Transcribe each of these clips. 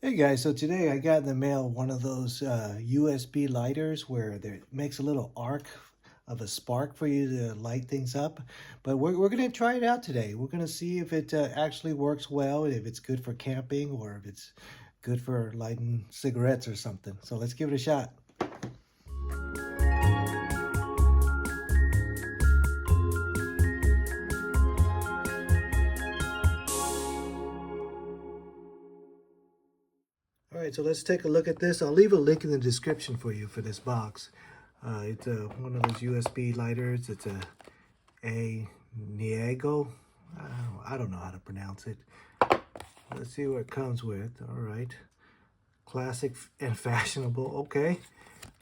Hey guys, so today I got in the mail one of those USB lighters where it makes a little arc of a spark for you to light things up. But we're going to try it out today. We're going to see if it actually works well, if it's good for camping or if it's good for lighting cigarettes or something. So let's give it a shot. All right, so let's take a look at this. I'll leave a link in the description for you for this box. It's one of those USB lighters. It's a Aneagle. I don't know how to pronounce it. Let's see what it comes with. All right. Classic and fashionable. Okay.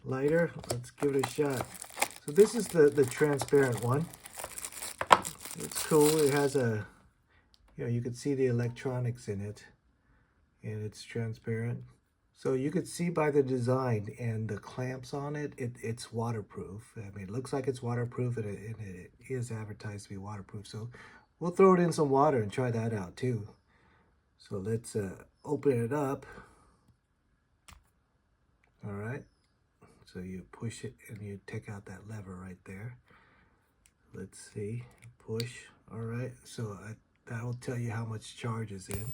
Lighter. Let's give it a shot. So this is the transparent one. It's cool. It has you can see the electronics in it. And it's transparent. So you could see by the design and the clamps on it, it's waterproof. I mean, it looks like it's waterproof, and it is advertised to be waterproof. So we'll throw it in some water and try that out too. So let's open it up. All right. So you push it and you take out that lever right there. Let's see. Push. All right. So that'll tell you how much charge is in.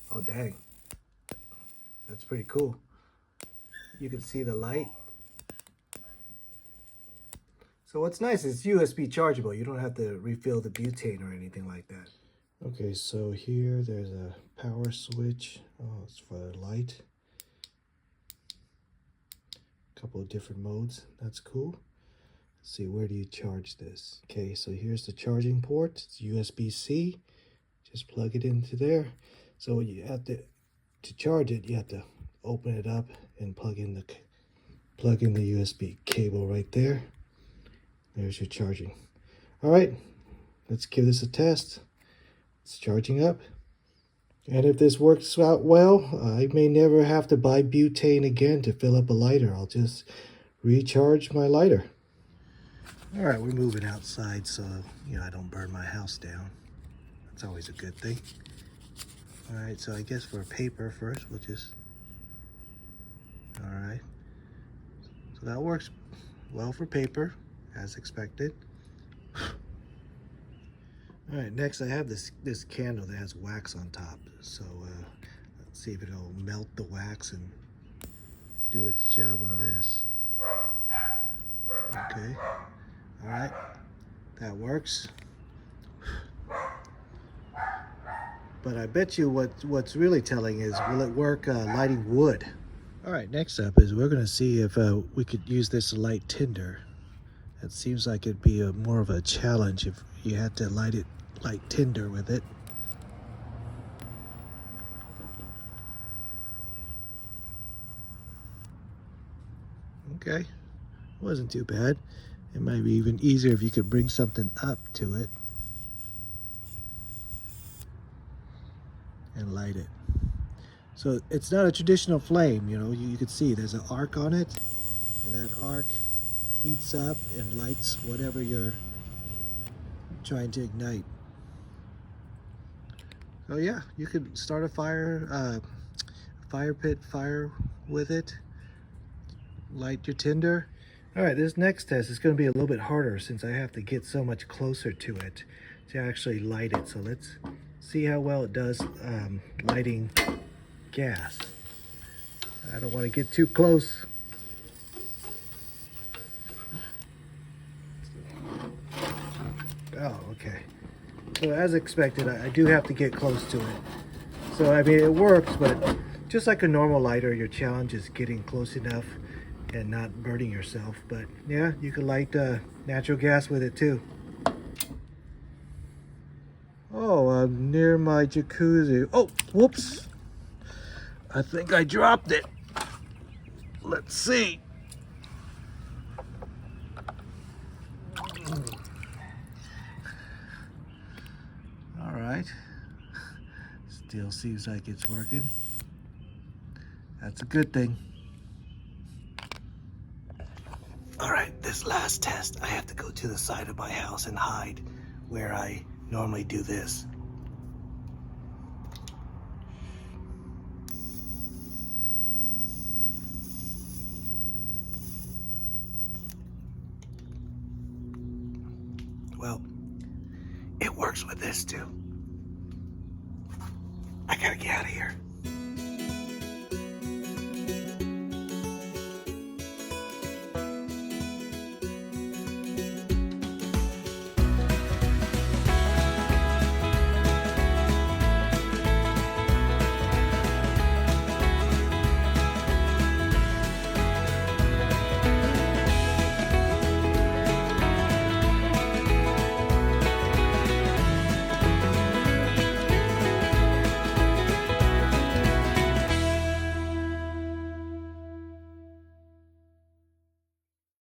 Oh, dang. That's pretty cool. You can see the light. So what's nice is USB chargeable. You don't have to refill the butane or anything like that. Okay, so here there's a power switch. Oh, it's for the light. A couple of different modes. That's cool. Let's see, where do you charge this? Okay, so here's the charging port. It's USB-C. Just plug it into there. So you have to charge it, you have to open it up and plug in the USB cable right there. There's your charging. All right, let's give this a test. It's charging up. And if this works out well, I may never have to buy butane again to fill up a lighter. I'll just recharge my lighter. All right, we're moving outside so I don't burn my house down. That's always a good thing. All right, so I guess for paper first, we'll just, all right. So that works well for paper, as expected. All right, next I have this candle that has wax on top. So let's see if it'll melt the wax and do its job on this. Okay, all right, that works. But I bet you what's really telling is, will it work lighting wood? All right, next up is we're going to see if we could use this to light tinder. It seems like it'd be more of a challenge if you had to light tinder with it. Okay, wasn't too bad. It might be even easier if you could bring something up to it and light it. So it's not a traditional flame, you can see there's an arc on it, and that arc heats up and lights whatever you're trying to ignite. So yeah, you could start a fire pit fire with it, light your tinder. All right, this next test is going to be a little bit harder since I have to get so much closer to it to actually light it. So let's see how well it does lighting gas. I don't want to get too close. Oh, okay. So as expected, I do have to get close to it. So I mean, it works, but just like a normal lighter, your challenge is getting close enough and not burning yourself. But yeah, you can light natural gas with it too. Oh, I'm near my jacuzzi. Oh, whoops. I think I dropped it. Let's see. All right. Still seems like it's working. That's a good thing. All right, this last test, I have to go to the side of my house and hide where I normally do this. works with this too. I gotta get out of here.